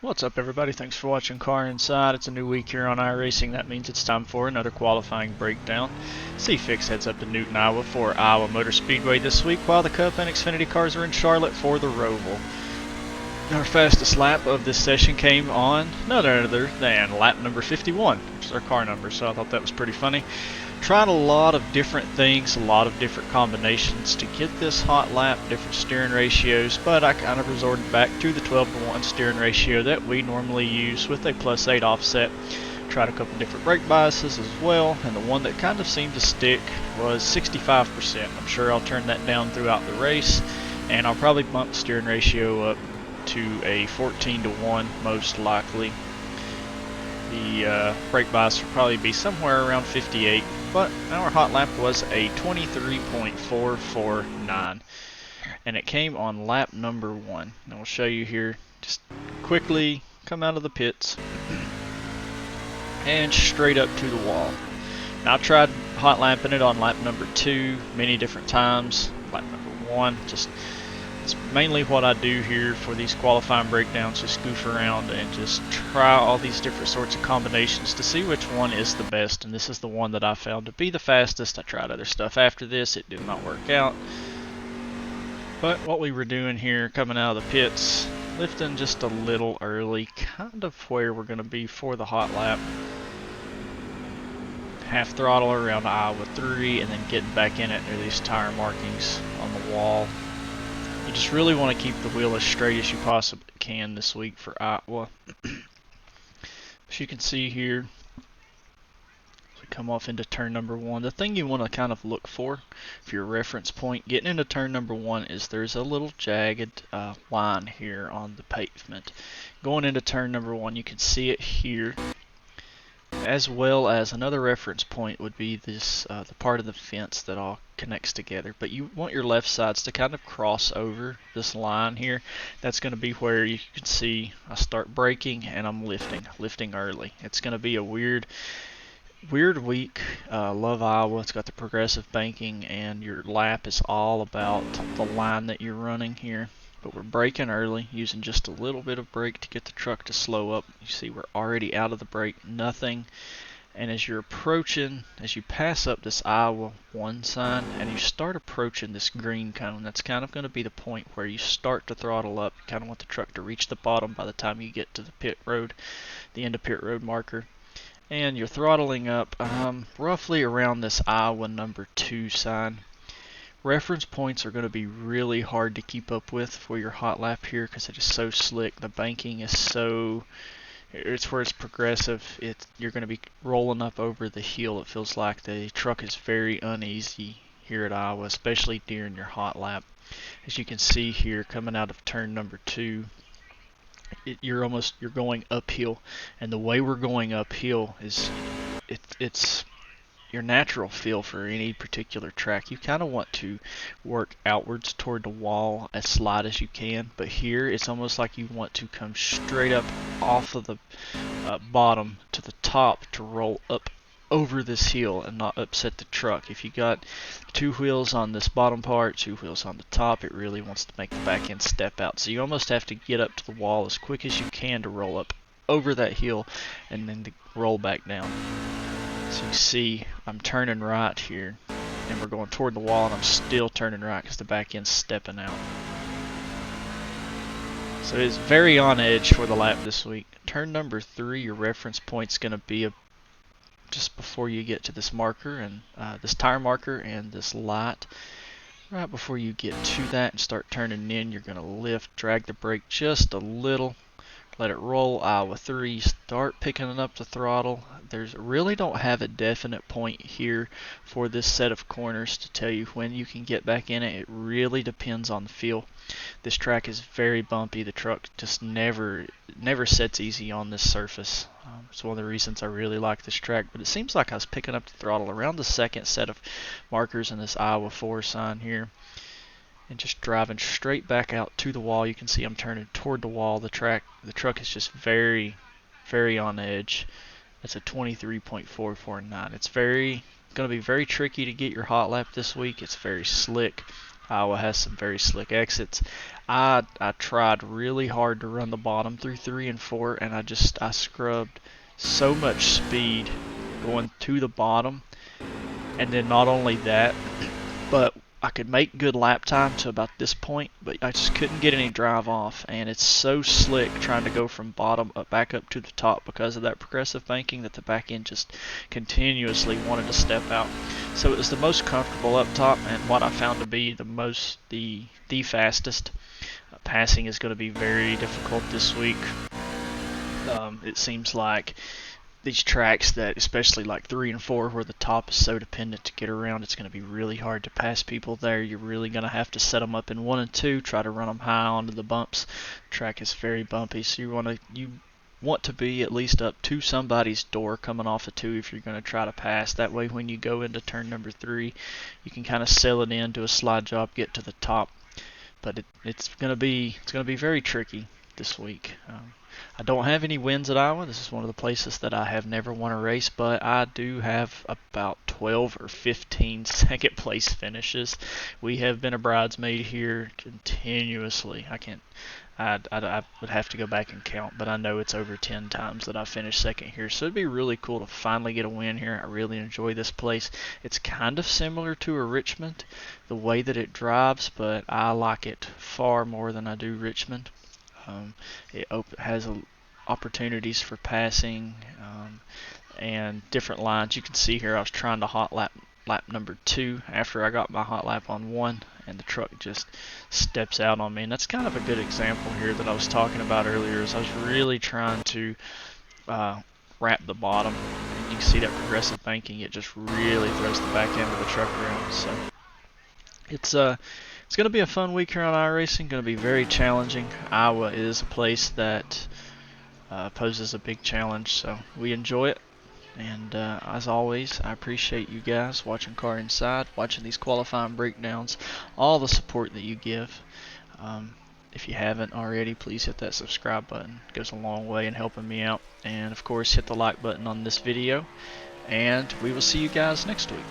What's up, everybody? Thanks for watching Car Inside. It's a new week here on iRacing. That means it's time for another qualifying breakdown. C-Fix heads up to Newton, Iowa for Iowa Speedway this week, while the Cup and Xfinity cars are in Charlotte for the Roval. Our fastest lap of this session came on none other than lap number 51, which is our car number, so I thought that was pretty funny. Tried a lot of different things, a lot of different combinations to get this hot lap, different steering ratios, but I kind of resorted back to the 12-to-1 steering ratio that we normally use with a +8 offset. Tried a couple different brake biases as well, and the one that kind of seemed to stick was 65%. I'm sure I'll turn that down throughout the race, and I'll probably bump the steering ratio up to a 14-to-1 most likely. The brake bias will probably be somewhere around 58, but our hot lap was a 23.449, and it came on lap number 1. And I'll show you here, just quickly come out of the pits and straight up to the wall. Now I tried hot lapping it on lap number 2 many different times. Lap number 1, just it's mainly what I do here for these qualifying breakdowns, just goof around and just try all these different sorts of combinations to see which one is the best, and this is the one that I found to be the fastest. I tried other stuff after this, it did not work out. But what we were doing here, coming out of the pits, lifting just a little early, kind of where we're going to be for the hot lap. Half throttle around Iowa 3, and then getting back in it near these tire markings on the wall. You just really want to keep the wheel as straight as you possibly can this week for Iowa. As you can see here, as we come off into turn number 1, the thing you want to kind of look for your reference point getting into turn number 1 is there's a little jagged line here on the pavement. Going into turn number 1, you can see it here, as well as another reference point would be this the part of the fence that all connects together. But you want your left sides to kind of cross over this line here. That's going to be where you can see I start braking and I'm lifting early. It's going to be a weird week. Love Iowa. It's got the progressive banking, and your lap is all about the line that you're running here. But we're braking early, using just a little bit of brake to get the truck to slow up. You see we're already out of the brake, nothing. And as you're approaching, as you pass up this Iowa 1 sign and you start approaching this green cone, that's kind of going to be the point where you start to throttle up. You kind of want the truck to reach the bottom by the time you get to the pit road, the end of pit road marker. And you're throttling up roughly around this Iowa number 2 sign. Reference points are going to be really hard to keep up with for your hot lap here because it is so slick. The banking is so, it's where it's progressive. You're going to be rolling up over the hill. It feels like the truck is very uneasy here at Iowa, especially during your hot lap. As you can see here, coming out of turn number 2, you're going uphill, and the way we're going uphill is it's your natural feel for any particular track. You kind of want to work outwards toward the wall as slight as you can, but here it's almost like you want to come straight up off of the bottom to the top to roll up over this hill and not upset the truck. If you got 2 wheels on this bottom part, 2 wheels on the top, it really wants to make the back end step out. So you almost have to get up to the wall as quick as you can to roll up over that hill and then to roll back down. So you see I'm turning right here, and we're going toward the wall, and I'm still turning right because the back end's stepping out. So it's very on edge for the lap this week. Turn number 3, your reference point's going to be just before you get to this marker and this tire marker and this light. Right before you get to that and start turning in, you're going to lift, drag the brake just a little, let it roll. Iowa 3, start picking up the throttle. There's really don't have a definite point here for this set of corners to tell you when you can get back in it. It really depends on the feel. This track is very bumpy. The truck just never sets easy on this surface. It's one of the reasons I really like this track. But it seems like I was picking up the throttle around the second set of markers in this Iowa 4 sign here, and just driving straight back out to the wall. You can see I'm turning toward the wall. The truck is just very on edge. That's a 23.449. It's going to be very tricky to get your hot lap this week. It's very slick. Iowa has some very slick exits. I tried really hard to run the bottom through 3 and 4, and I scrubbed so much speed going to the bottom, and then not only that, but I could make good lap time to about this point, but I just couldn't get any drive off, and it's so slick trying to go from bottom up back up to the top because of that progressive banking that the back end just continuously wanted to step out. So it was the most comfortable up top, and what I found to be the fastest. Passing is going to be very difficult this week. It seems like these tracks that, especially like 3 and 4, where the top is so dependent to get around, it's going to be really hard to pass people there. You're really going to have to set them up in 1 and 2, try to run them high onto the bumps. The track is very bumpy, so you want to be at least up to somebody's door coming off of 2 if you're going to try to pass. That way when you go into turn number 3, you can kind of sell it in, do a slide job, get to the top. But it's going to be very tricky this week. I don't have any wins at Iowa. This is one of the places that I have never won a race, but I do have about 12 or 15 second place finishes. We have been a bridesmaid here continuously. I would have to go back and count, but I know it's over 10 times that I finished second here. So it'd be really cool to finally get a win here. I really enjoy this place. It's kind of similar to a Richmond, the way that it drives, but I like it far more than I do Richmond. It has opportunities for passing and different lines. You can see here I was trying to hot lap number 2 after I got my hot lap on 1, and the truck just steps out on me. And that's kind of a good example here that I was talking about earlier, is I was really trying to wrap the bottom. And you can see that progressive banking, it just really throws the back end of the truck around. So it's going to be a fun week here on iRacing. Going to be very challenging. Iowa is a place that poses a big challenge, so we enjoy it. And as always, I appreciate you guys watching Car Inside, watching these qualifying breakdowns, all the support that you give. If you haven't already, please hit that subscribe button. It goes a long way in helping me out. And of course, hit the like button on this video. And we will see you guys next week.